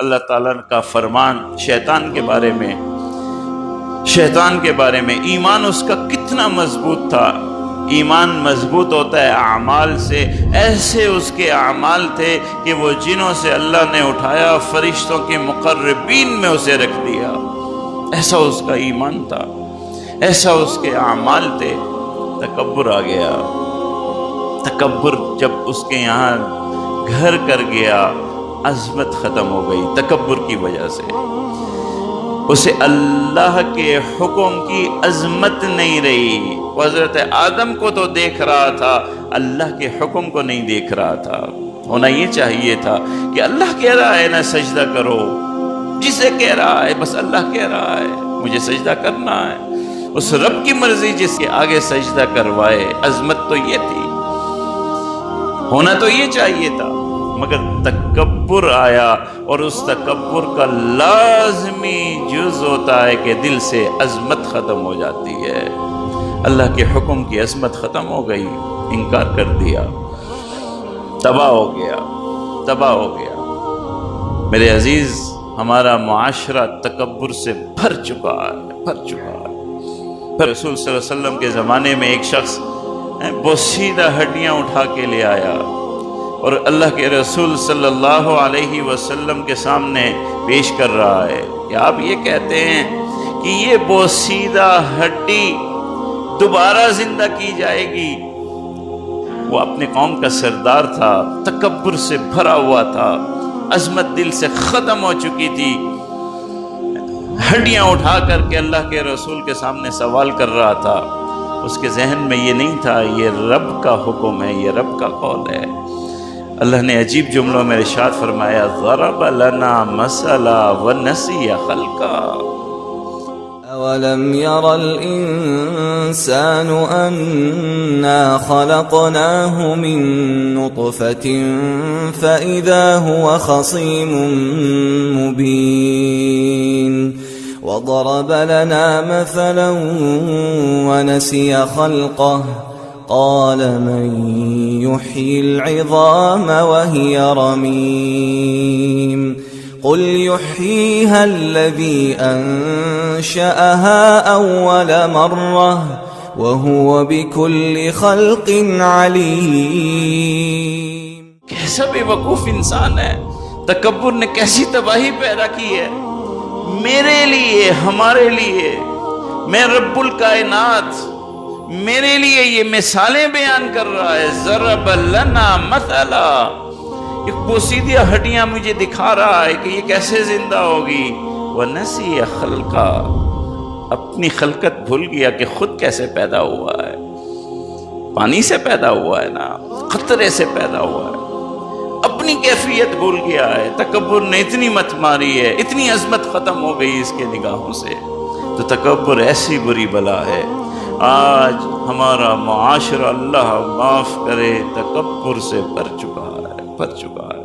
اللہ تعالیٰ کا فرمان شیطان کے بارے میں ایمان اس کا کتنا مضبوط تھا۔ ایمان مضبوط ہوتا ہے اعمال سے، ایسے اس کے اعمال تھے کہ وہ جنوں سے اللہ نے اٹھایا، فرشتوں کے مقربین میں اسے رکھ دیا، ایسا اس کا ایمان تھا، ایسا اس کے اعمال تھے۔ تکبر آ گیا، تکبر جب اس کے یہاں گھر کر گیا، عظمت ختم ہو گئی تکبر کی وجہ سے۔ اسے اللہ کے حکم کی عظمت نہیں رہی۔ حضرت آدم کو تو دیکھ رہا تھا، اللہ کے حکم کو نہیں دیکھ رہا تھا۔ ہونا یہ چاہیے تھا کہ اللہ کہہ رہا ہے نا سجدہ کرو، جسے کہہ رہا ہے بس اللہ کہہ رہا ہے مجھے سجدہ کرنا ہے، اس رب کی مرضی جس کے آگے سجدہ کروائے۔ عظمت تو یہ تھی، ہونا تو یہ چاہیے تھا، مگر تکبر آیا، اور اس تکبر کا لازمی جز ہوتا ہے کہ دل سے عظمت ختم ہو جاتی ہے۔ اللہ کے حکم کی عظمت ختم ہو گئی، انکار کر دیا، تباہ ہو گیا، تباہ ہو گیا۔ میرے عزیز، ہمارا معاشرہ تکبر سے بھر چکا ہے، بھر چکا ہے۔ پھر رسول صلی اللہ علیہ وسلم کے زمانے میں ایک شخص بوسیدہ ہڈیاں اٹھا کے لے آیا، اور اللہ کے رسول صلی اللہ علیہ وسلم کے سامنے پیش کر رہا ہے کہ آپ یہ کہتے ہیں کہ یہ بوسیدہ ہڈی دوبارہ زندہ کی جائے گی۔ وہ اپنے قوم کا سردار تھا، تکبر سے بھرا ہوا تھا، عظمت دل سے ختم ہو چکی تھی، ہڈیاں اٹھا کر کے اللہ کے رسول کے سامنے سوال کر رہا تھا۔ اس کے ذہن میں یہ نہیں تھا یہ رب کا حکم ہے، یہ رب کا قول ہے۔ اللہ نے عجیب جملوں میں ارشاد فرمایا، ضرب لنا مثلا ونسی خلقا اولم ير الانسان انا خلقناه من نطفة فاذا هو خصيم مبين وضرب لنا مثلا ونسي خلقه قال من يحيي العظام وهي رميم قل يحييها الذي أنشأها أول مرة وهو بكل خلق عليم۔ کیسا بے وقوف انسان ہے، تکبر نے کیسی تباہی پیدا کی ہے میرے لیے، ہمارے لیے۔ میں رب الکائنات، میرے لیے یہ مثالیں بیان کر رہا ہے۔ ضرب لنا مثلا، ایک بوسیدہ ہڈیاں مجھے دکھا رہا ہے کہ یہ کیسے زندہ ہوگی۔ وَنَسِيَ خَلْقَا، اپنی خلقت بھول گیا کہ خود کیسے پیدا ہوا ہے۔ پانی سے پیدا ہوا ہے نا، قطرے سے پیدا ہوا ہے، اپنی کیفیت بھول گیا ہے۔ تکبر نے اتنی مت ماری ہے، اتنی عظمت ختم ہو گئی اس کے نگاہوں سے۔ تو تکبر ایسی بری بلا ہے۔ آج ہمارا معاشرہ اللہ معاف کرے تکبر سے بھر چکا ہے، بھر چکا ہے۔